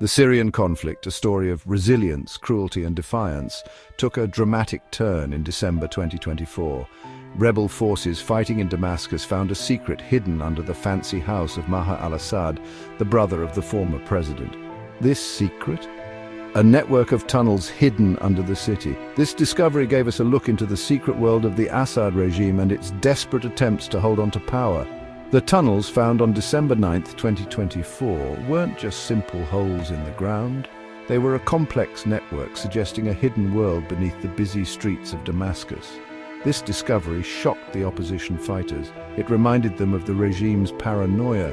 The Syrian conflict, a story of resilience, cruelty and defiance, took a dramatic turn in December 2024. Rebel forces fighting in Damascus found a secret hidden under the fancy house of Maher al-Assad, the brother of the former president. This secret? A network of tunnels hidden under the city. This discovery gave us a look into the secret world of the Assad regime and its desperate attempts to hold on to power. The tunnels found on December 9, 2024, weren't just simple holes in the ground. They were a complex network suggesting a hidden world beneath the busy streets of Damascus. This discovery shocked the opposition fighters. It reminded them of the regime's paranoia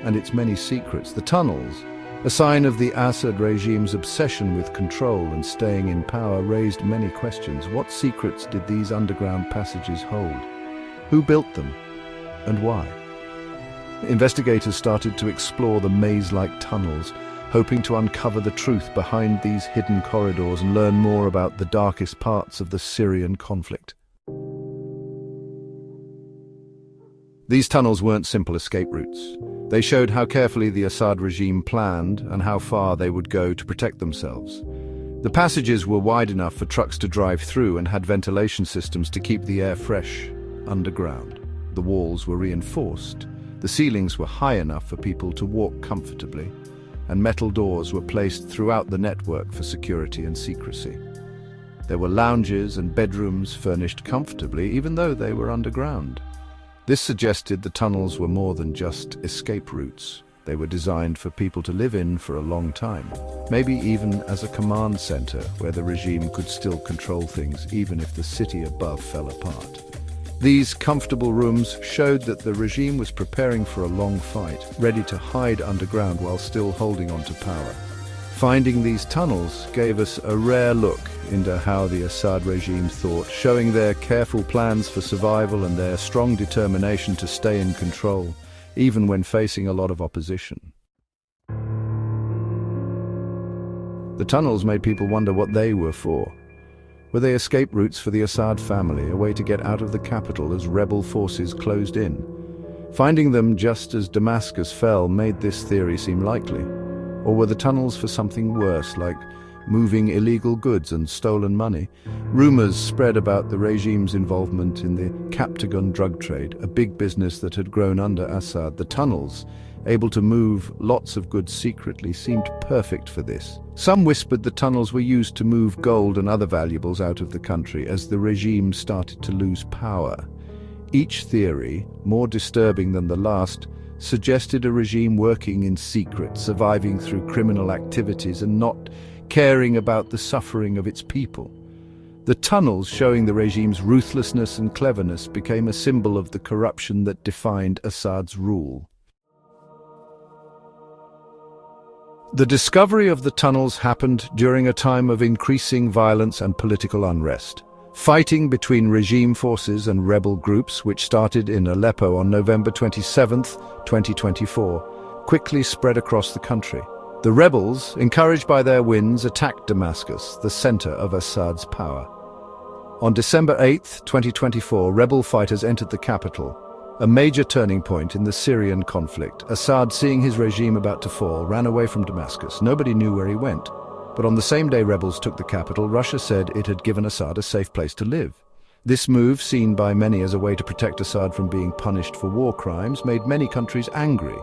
and its many secrets. The tunnels, a sign of the Assad regime's obsession with control and staying in power, raised many questions. What secrets did these underground passages hold? Who built them, and why? Investigators started to explore the maze-like tunnels, hoping to uncover the truth behind these hidden corridors and learn more about the darkest parts of the Syrian conflict. These tunnels weren't simple escape routes. They showed how carefully the Assad regime planned and how far they would go to protect themselves. The passages were wide enough for trucks to drive through and had ventilation systems to keep the air fresh underground. The walls were reinforced. The ceilings were high enough for people to walk comfortably, and metal doors were placed throughout the network for security and secrecy. There were lounges and bedrooms furnished comfortably, even though they were underground. This suggested the tunnels were more than just escape routes. They were designed for people to live in for a long time, maybe even as a command center where the regime could still control things even if the city above fell apart. These comfortable rooms showed that the regime was preparing for a long fight, ready to hide underground while still holding on to power. Finding these tunnels gave us a rare look into how the Assad regime thought, showing their careful plans for survival and their strong determination to stay in control, even when facing a lot of opposition. The tunnels made people wonder what they were for. Were they escape routes for the Assad family, a way to get out of the capital as rebel forces closed in? Finding them just as Damascus fell made this theory seem likely. Or were the tunnels for something worse, like moving illegal goods and stolen money? Rumors spread about the regime's involvement in the Captagon drug trade, a big business that had grown under Assad. The tunnels, able to move lots of goods secretly, seemed perfect for this. Some whispered the tunnels were used to move gold and other valuables out of the country as the regime started to lose power. Each theory, more disturbing than the last, suggested a regime working in secret, surviving through criminal activities and not caring about the suffering of its people. The tunnels, showing the regime's ruthlessness and cleverness, became a symbol of the corruption that defined Assad's rule. The discovery of the tunnels happened during a time of increasing violence and political unrest. Fighting between regime forces and rebel groups, which started in Aleppo on November 27, 2024, quickly spread across the country. The rebels, encouraged by their wins, attacked Damascus, the center of Assad's power. On December 8, 2024, rebel fighters entered the capital, a major turning point in the Syrian conflict. Assad, seeing his regime about to fall, ran away from Damascus. Nobody knew where he went. But on the same day rebels took the capital, Russia said it had given Assad a safe place to live. This move, seen by many as a way to protect Assad from being punished for war crimes, made many countries angry.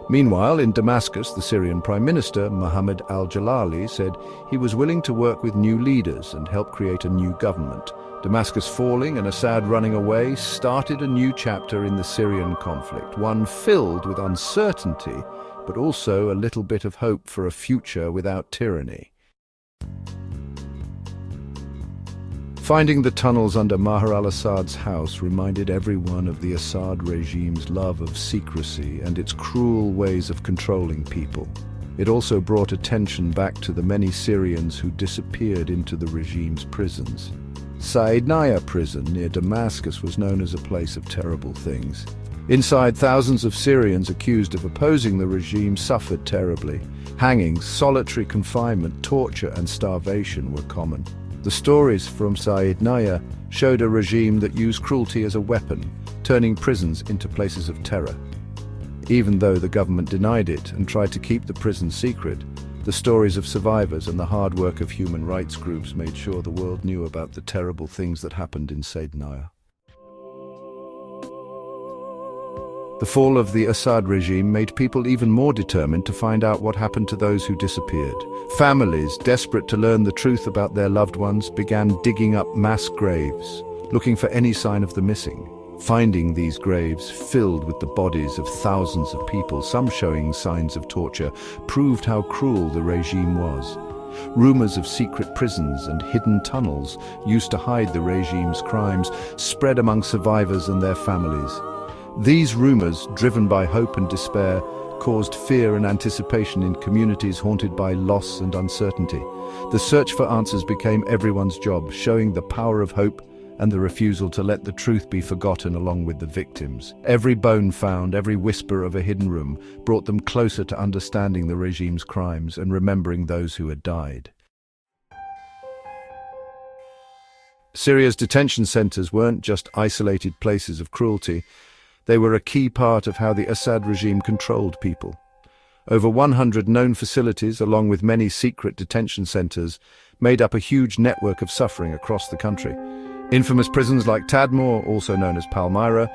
Meanwhile, in Damascus, the Syrian Prime Minister, Mohammed al-Jalali, said he was willing to work with new leaders and help create a new government. Damascus falling and Assad running away started a new chapter in the Syrian conflict, one filled with uncertainty, but also a little bit of hope for a future without tyranny. Finding the tunnels under Maher al-Assad's house reminded everyone of the Assad regime's love of secrecy and its cruel ways of controlling people. It also brought attention back to the many Syrians who disappeared into the regime's prisons. Saidnaya prison near Damascus was known as a place of terrible things. Inside, thousands of Syrians accused of opposing the regime suffered terribly. Hangings, solitary confinement, torture and starvation were common. The stories from Saidnaya showed a regime that used cruelty as a weapon, turning prisons into places of terror. Even though the government denied it and tried to keep the prison secret, The stories of survivors and the hard work of human rights groups made sure the world knew about the terrible things that happened in Syria. The fall of the Assad regime made people even more determined to find out what happened to those who disappeared. Families, desperate to learn the truth about their loved ones, began digging up mass graves, looking for any sign of the missing. Finding these graves filled with the bodies of thousands of people, some showing signs of torture, proved how cruel the regime was. Rumors of secret prisons and hidden tunnels used to hide the regime's crimes spread among survivors and their families. These rumors, driven by hope and despair, caused fear and anticipation in communities haunted by loss and uncertainty. The search for answers became everyone's job, showing the power of hope and the refusal to let the truth be forgotten along with the victims. Every bone found, every whisper of a hidden room, brought them closer to understanding the regime's crimes and remembering those who had died. Syria's detention centers weren't just isolated places of cruelty. They were a key part of how the Assad regime controlled people. Over 100 known facilities, along with many secret detention centers, made up a huge network of suffering across the country. Infamous prisons like Tadmor, also known as Palmyra,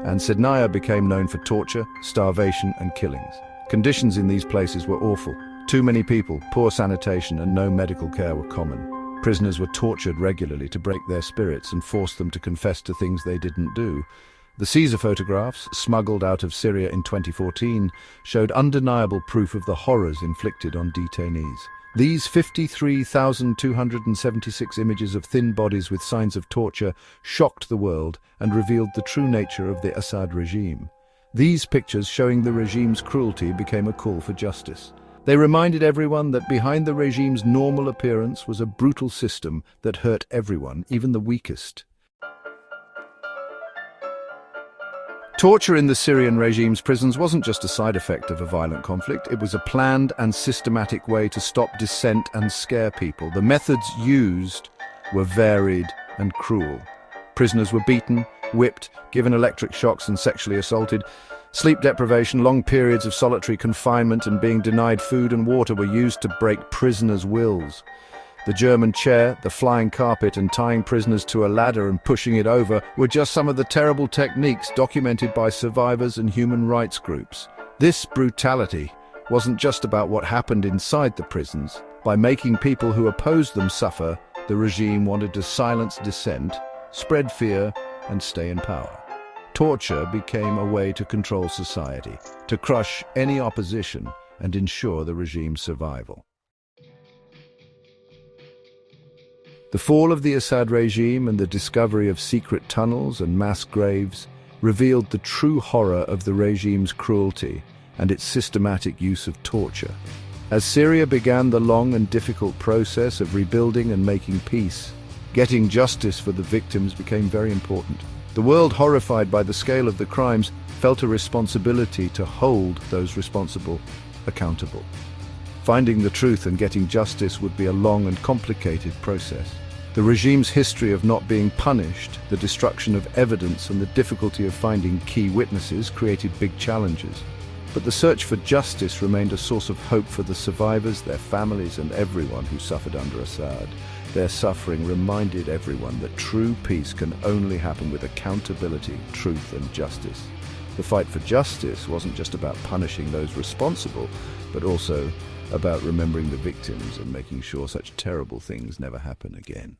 and Sidnaya became known for torture, starvation, and killings. Conditions in these places were awful. Too many people, poor sanitation, and no medical care were common. Prisoners were tortured regularly to break their spirits and force them to confess to things they didn't do. The Caesar photographs, smuggled out of Syria in 2014, showed undeniable proof of the horrors inflicted on detainees. These 53,276 images of thin bodies with signs of torture shocked the world and revealed the true nature of the Assad regime. These pictures showing the regime's cruelty became a call for justice. They reminded everyone that behind the regime's normal appearance was a brutal system that hurt everyone, even the weakest. Torture in the Syrian regime's prisons wasn't just a side effect of a violent conflict, it was a planned and systematic way to stop dissent and scare people. The methods used were varied and cruel. Prisoners were beaten, whipped, given electric shocks and sexually assaulted. Sleep deprivation, long periods of solitary confinement and being denied food and water were used to break prisoners' wills. The German chair, the flying carpet, and tying prisoners to a ladder and pushing it over were just some of the terrible techniques documented by survivors and human rights groups. This brutality wasn't just about what happened inside the prisons. By making people who opposed them suffer, the regime wanted to silence dissent, spread fear, and stay in power. Torture became a way to control society, to crush any opposition and ensure the regime's survival. The fall of the Assad regime and the discovery of secret tunnels and mass graves revealed the true horror of the regime's cruelty and its systematic use of torture. As Syria began the long and difficult process of rebuilding and making peace, getting justice for the victims became very important. The world, horrified by the scale of the crimes, felt a responsibility to hold those responsible accountable. Finding the truth and getting justice would be a long and complicated process. The regime's history of not being punished, the destruction of evidence, and the difficulty of finding key witnesses created big challenges. But the search for justice remained a source of hope for the survivors, their families, and everyone who suffered under Assad. Their suffering reminded everyone that true peace can only happen with accountability, truth, and justice. The fight for justice wasn't just about punishing those responsible, but also about remembering the victims and making sure such terrible things never happen again.